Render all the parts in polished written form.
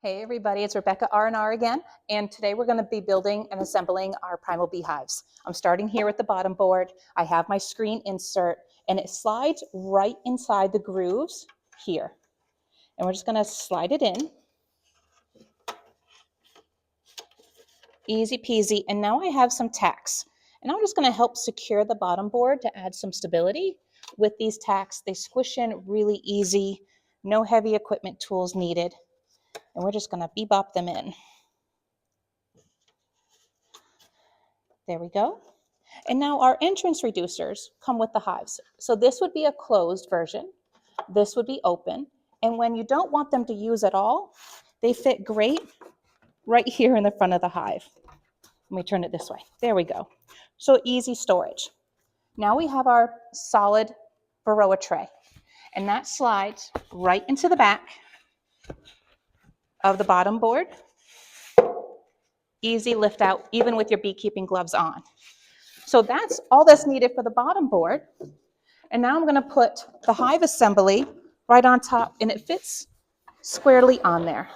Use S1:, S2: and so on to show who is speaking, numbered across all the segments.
S1: Hey everybody, it's Rebecca R&R again, and today we're going to be building and assembling our Primal beehives. I'm starting here with the bottom board. I have my screen insert, and it slides right inside the grooves here. And we're just going to slide it in. Easy peasy. And now I have some tacks. And I'm just going to help secure the bottom board to add some stability with these tacks. They squish in really easy, no heavy equipment tools needed. And we're just going to bebop them in. There we go. And now our entrance reducers come with the hives. So this would be a closed version. This would be open. And when you don't want them to use at all, they fit great right here in the front of the hive. Let me turn it this way. There we go. So easy storage. Now we have our solid Varroa tray. And that slides right into the back of the bottom board. Easy lift out, even with your beekeeping gloves on. So that's all that's needed for the bottom board. And now I'm going to put the hive assembly right on top, and it fits squarely on there.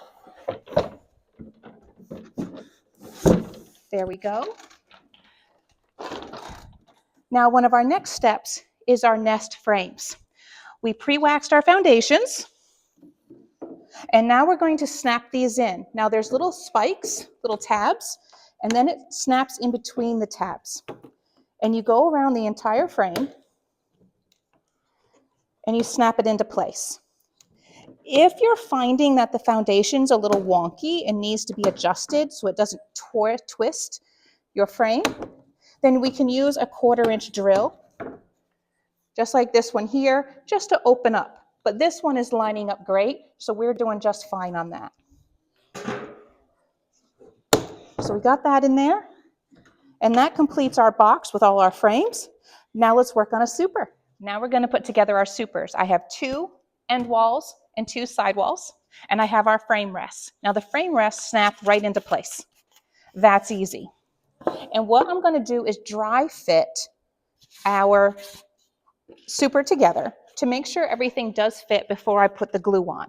S1: There we go. Now one of our next steps is our nest frames. We pre-waxed our foundations, and now we're going to snap these in. Now there's little spikes, little tabs, and then it snaps in between the tabs. And you go around the entire frame and you snap it into place. If you're finding that the foundation's a little wonky and needs to be adjusted so it doesn't twist your frame, then we can use a 1/4-inch drill, just like this one here, just to open up. But this one is lining up great, so we're doing just fine on that. So we got that in there. And that completes our box with all our frames. Now let's work on a super. Now we're going to put together our supers. I have 2 end walls and 2 side walls, and I have our frame rests. Now the frame rests snap right into place. That's easy. And what I'm going to do is dry fit our super together to make sure everything does fit before I put the glue on.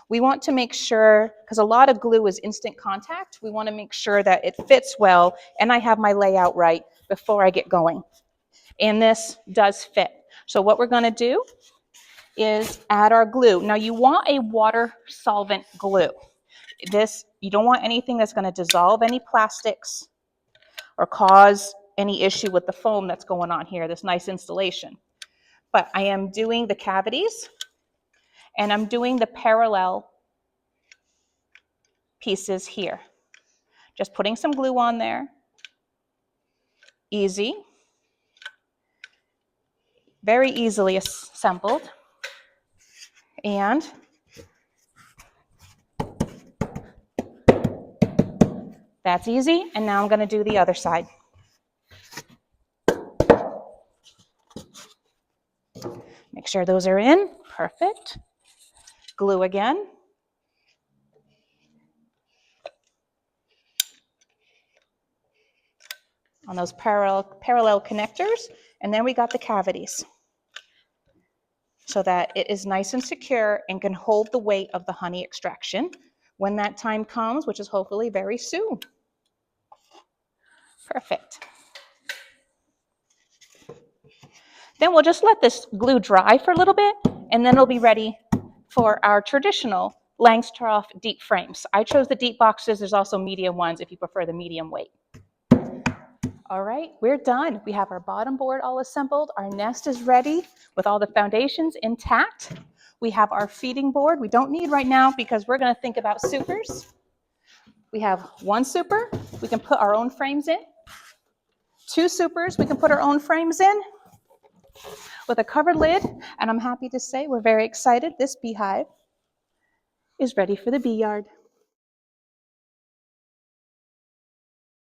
S1: We want to make sure, because a lot of glue is instant contact, we want to make sure that it fits well and I have my layout right before I get going. And this does fit. So what we're going to do is add our glue. Now you want a water solvent glue. You don't want anything that's going to dissolve any plastics or cause any issue with the foam that's going on here, this nice installation. But I am doing the cavities, and I'm doing the parallel pieces here. Just putting some glue on there. Easy. Very easily assembled. And that's easy. And now I'm going to do the other side. Make sure those are in. Perfect. Glue again. On those parallel connectors, and then we got the cavities so that it is nice and secure and can hold the weight of the honey extraction when that time comes, which is hopefully very soon. Perfect. Then we'll just let this glue dry for a little bit, and then it'll be ready for our traditional Langstroth deep frames. I chose the deep boxes. There's also medium ones if you prefer the medium weight. All right, we're done. We have our bottom board all assembled. Our nest is ready with all the foundations intact. We have our feeding board. We don't need right now because we're going to think about supers. We have 1 super. We can put our own frames in. 2 supers. We can put our own frames in with a covered lid. And I'm happy to say we're very excited. This beehive is ready for the bee yard.